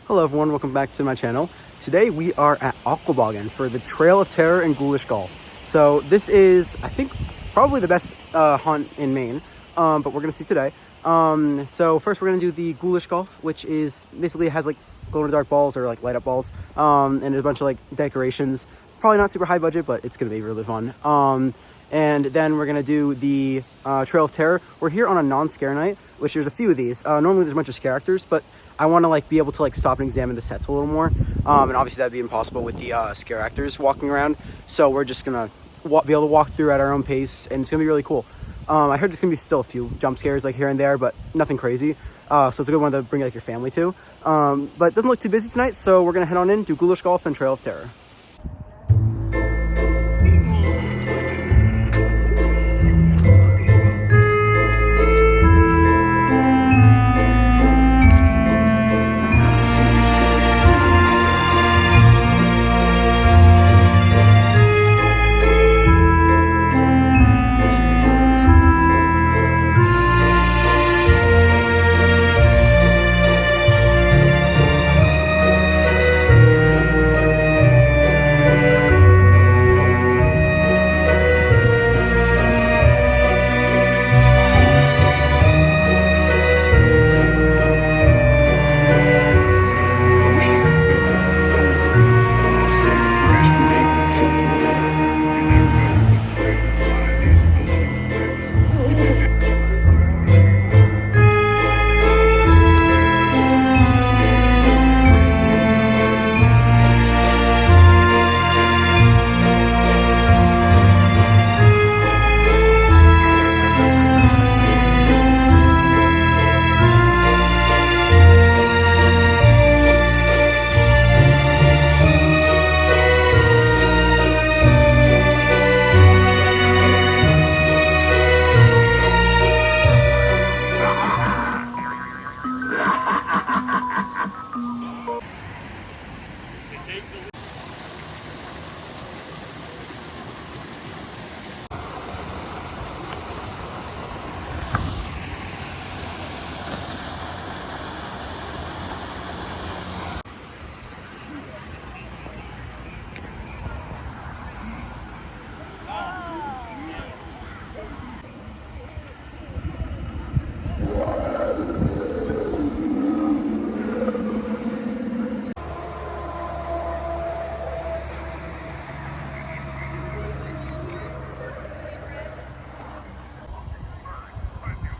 Hello everyone, welcome back to my channel. Today we are at Aquaboggan for the Trail of Terror and Ghoulish Golf. So this is, I think, probably the best hunt in Maine, but we're going to see today. So first we're going to do the Ghoulish Golf, which is basically has like glow-in-the-dark balls or like light-up balls, and a bunch of like decorations. Probably not super high budget, but it's going to be really fun. And then we're going to do the Trail of Terror. We're here on a non-scare night, which there's a few of these. Normally there's a bunch of scare actors, but I want to like be able to like stop and examine the sets a little more. And obviously that'd be impossible with the scare actors walking around. So we're just going to be able to walk through at our own pace, and it's going to be really cool. I heard there's going to be still a few jump scares like here and there, but nothing crazy. So it's a good one to bring like your family to. But it doesn't look too busy tonight, so we're going to head on in, do Ghoulish Golf and Trail of Terror.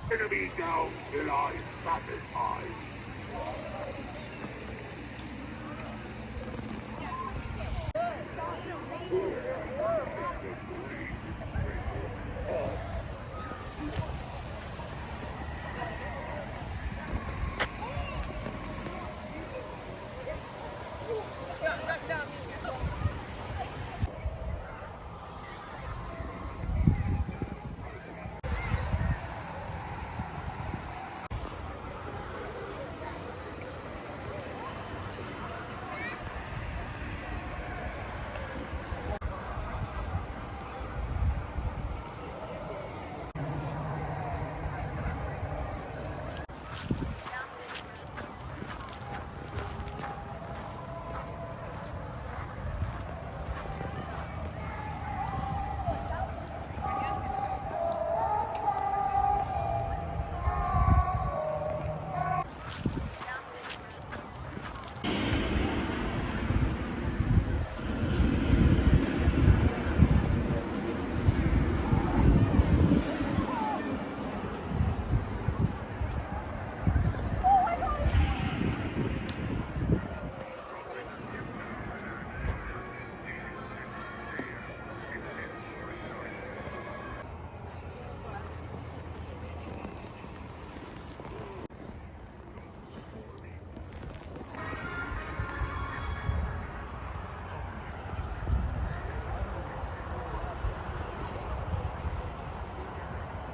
Enemy down till I satisfy.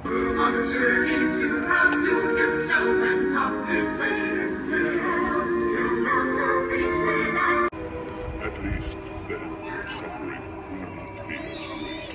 On a journey to outdo himself and top his latest kill. You know so peacefully nice. At least then your suffering will not be as great.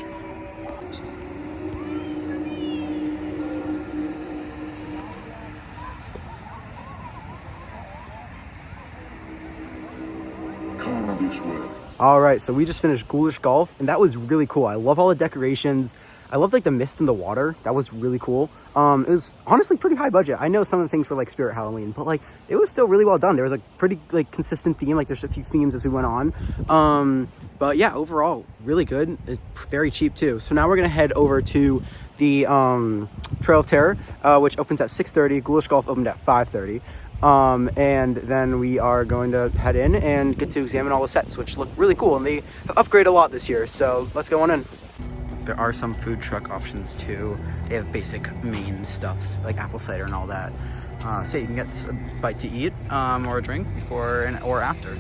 Beach way. All right, so we just finished Ghoulish Golf, and that was really cool. I love all the decorations. I love like the mist in the water. That was really cool. It was honestly pretty high budget. I know some of the things were like Spirit Halloween, but like it was still really well done. There was like pretty like consistent theme. Like there's a few themes as we went on. But yeah, overall really good. It's very cheap too. So now we're gonna head over to the Trail of Terror, which opens at 6:30. Ghoulish Golf opened at 5:30. And then we are going to head in and get to examine all the sets, which look really cool, and they have upgraded a lot this year. So let's go on in. There are some food truck options too. They have basic Maine stuff like apple cider and all that. So you can get a bite to eat or a drink before or after.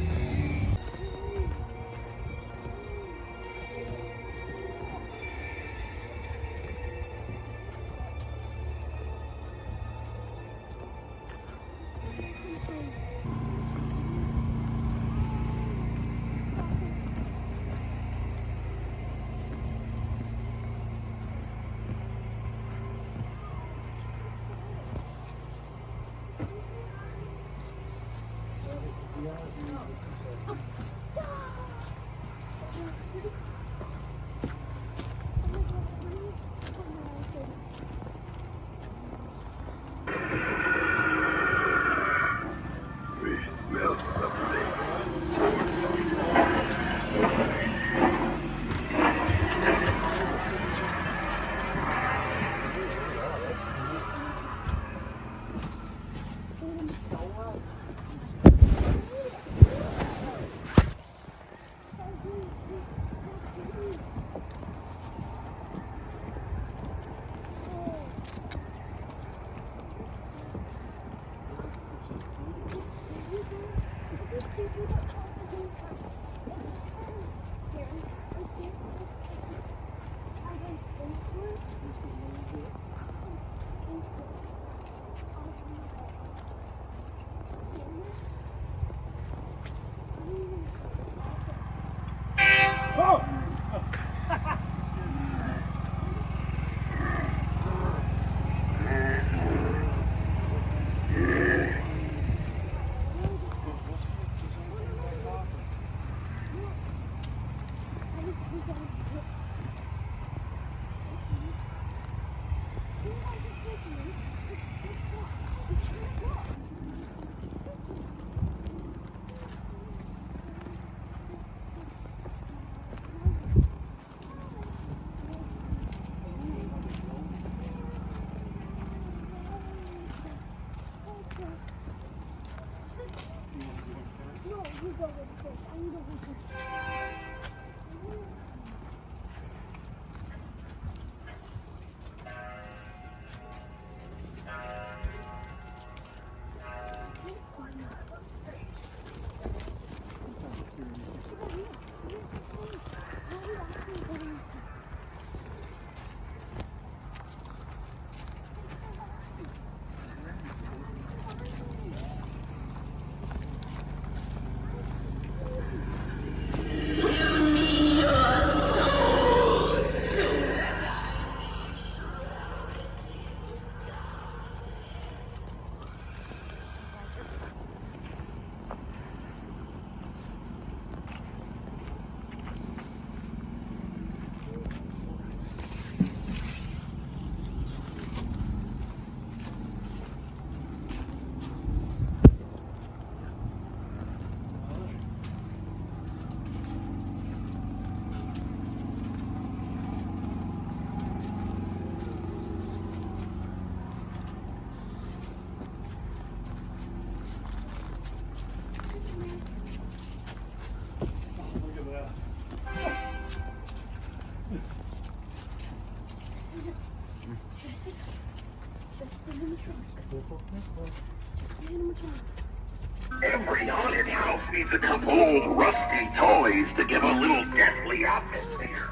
Every haunted house needs a couple old rusty toys to give a little deathly atmosphere.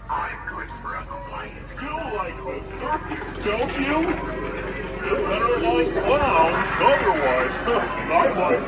I'm good for a quiet. You like the turkey, don't you? You better like clowns, otherwise, I like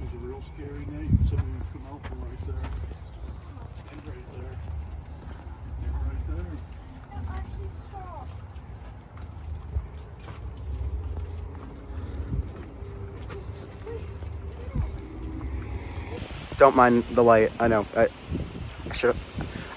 was a real scary night. Somebody would come out from right there. And right there. And right there. Don't mind the light. I know. I should.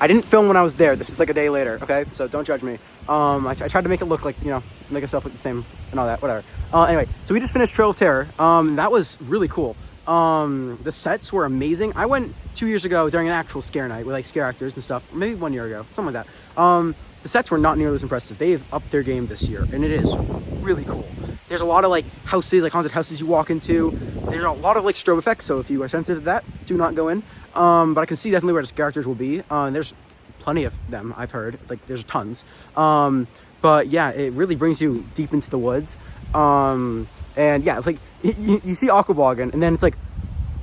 I didn't film when I was there. This is like a day later. Okay, so don't judge me. I tried to make it look like, you know, make yourself look the same and all that. Whatever. Anyway, so we just finished Trail of Terror. That was really cool. The sets were amazing. I went 2 years ago during an actual scare night with like scare actors and stuff. Maybe 1 year ago, something like that. The sets were not nearly as impressive. They've upped their game this year, and it is really cool. There's a lot of like houses, like haunted houses you walk into. There's a lot of like strobe effects, so if you are sensitive to that, do not go in. But I can see definitely where the characters will be. There's plenty of them, I've heard. Like, there's tons. But yeah, it really brings you deep into the woods. And yeah, it's like, you see Aquaboggan, and then it's like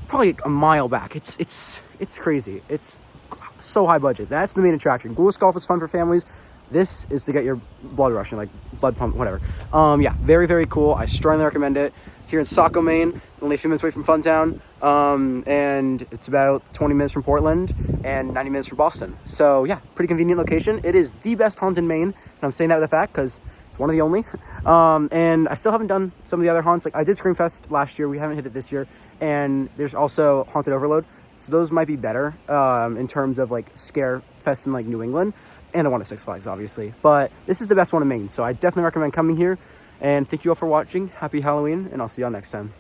probably like a mile back. It's crazy. It's so high budget. That's the main attraction. Ghoulish Golf is fun for families. This is to get your blood rushing, like blood pump, whatever. Yeah, very, very cool. I strongly recommend it. Here in Saco, Maine, only a few minutes away from Funtown. And it's about 20 minutes from Portland and 90 minutes from Boston. So yeah, pretty convenient location. It is the best haunt in Maine. And I'm saying that with a fact because it's one of the only. And I still haven't done some of the other haunts. Like I did Screamfest last year. We haven't hit it this year. And there's also Haunted Overload. So those might be better in terms of like scare fest in like New England. And the one at Six Flags, obviously. But this is the best one in Maine. So I definitely recommend coming here. And thank you all for watching. Happy Halloween. And I'll see y'all next time.